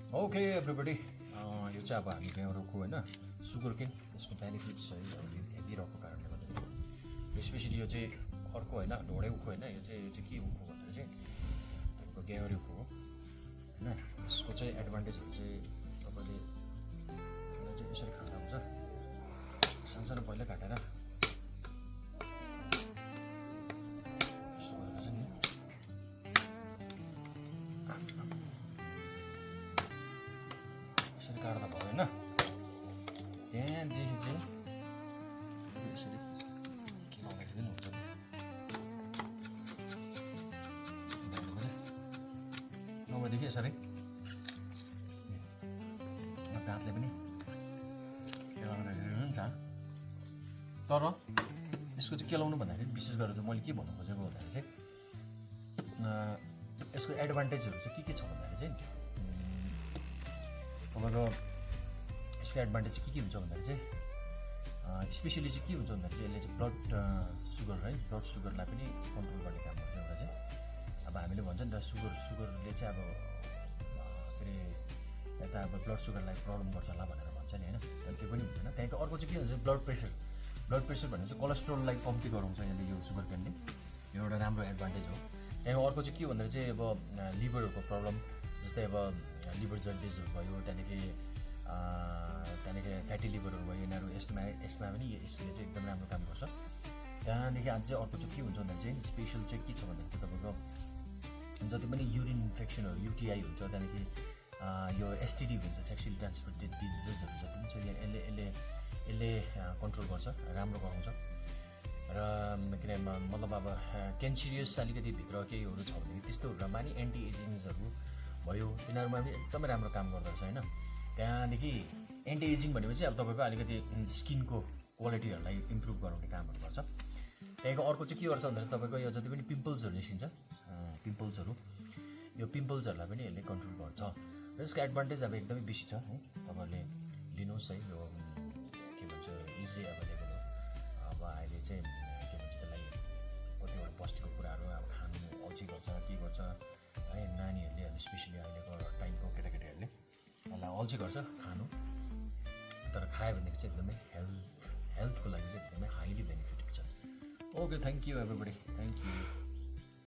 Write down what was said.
Okay everybody, यो चाहिँ अब हामी गाउँको होइन सुगर केन यसको बेनिफिट्स है हेरिरहेको कारणले गर्दाखेरि स्पेसली यो चाहिँ अर्को होइन ढोडे उखु होइन यो चाहिँ के उखु भन्दा चाहिँ तपाईँको गेउरी उखु हो होइन। यसको चाहिँ एडभान्टेजहरू चाहिँ तपाईँले चाहिँ यसरी खाँदा हुन्छ। सानसानो पहिला काटेर काट्दा भयो होइन। त्यहाँदेखि चाहिँ यसरी के गर्दाखेरि पनि हुन्छ नभएदेखि यसरी दाँतले पनि केलाउनु हुन्छ। तर यसको चाहिँ केलाउनु भन्दाखेरि विशेष गरेर चाहिँ मैले के भन्नु खोजेको भन्दाखेरि चाहिँ यसको एडभान्टेजहरू चाहिँ के छ भन्दाखेरि चाहिँ तपाईँको यसको एडभान्टेज चाहिँ के हुन्छ भन्दाखेरि चाहिँ स्पेसली चाहिँ के हुन्छ भन्दाखेरि यसले चाहिँ ब्लड सुगरलाई पनि कन्ट्रोल गर्ने काम गर्छ। एउटा चाहिँ अब हामीले भन्छ नि त सुगरले चाहिँ अब के अरे यता अब ब्लड सुगरलाई प्रब्लम गर्छ होला भनेर भन्छ नि होइन। तर त्यो पनि हुँदैन। त्यहाँको अर्को चाहिँ के हुन्छ ब्लड प्रेसर भन्ने चाहिँ कोलेस्ट्रोललाई कम्ती गराउँछ यसले यो सुगर केनले। यो एउटा राम्रो एडभान्टेज हो। त्यहाँको अर्को चाहिँ के भन्दाखेरि चाहिँ अब लिभरहरूको प्रब्लम जस्तै अब लिभर जन्डिसहरू भयो, त्यहाँदेखि फ्याटी लिभरहरू भयो, यिनीहरू यसमा पनि यसले चाहिँ एकदम राम्रो काम गर्छ। त्यहाँदेखि अझै अर्को चाहिँ के हुन्छ भन्दाखेरि चाहिँ स्पेसल चाहिँ के छ भन्दाखेरि चाहिँ तपाईँको जति पनि युरिन इन्फेक्सनहरू युटिआई हुन्छ, त्यहाँदेखि यो एसटिडी हुन्छ सेक्सुअली ट्रान्समिटेड डिजिजेसहरू जति पनि छ यसले कन्ट्रोल गर्छ, राम्रो गराउँछ। र के अरे मतलब अब क्यान्सरियस अलिकति भित्र केहीहरू छ भने त्यस्तोहरूमा पनि एन्टी एजिङ्सहरू भयो, तिनीहरूमा पनि एकदमै राम्रो काम गर्दो रहेछ होइन। त्यहाँदेखि एन्टी एजिङ भनेपछि अब तपाईँको अलिकति स्किनको क्वालिटीहरूलाई इम्प्रुभ गराउने कामहरू गर्छ। त्यहाँको अर्को चाहिँ के गर्छ भन्दाखेरि तपाईँको यो जति पनि पिम्पल्सहरू निस्किन्छ यो पिम्पल्सहरूलाई पनि यसले कन्ट्रोल गर्छ। र यसको एडभान्टेज अब एकदमै बेसी छ है। तपाईँहरूले लिनुहोस् है, यो के भन्छ इजी एभाइलेबल हो। अब अहिले चाहिँ के भन्छ त्यसलाई कतिवटा बस्तीको कुराहरू अब खानु अल्छी गर्छ के गर्छ है, नानीहरूले अब स्पेसली अहिलेको टाइमको केटाकेटीहरूले यसलाई अल्छी गर्छ खानु। तर खायो भनेदेखि चाहिँ एकदमै हेल्थको लागि चाहिँ एकदमै हाइली बेनिफिटेड छ। Okay, thank you everybody, thank you.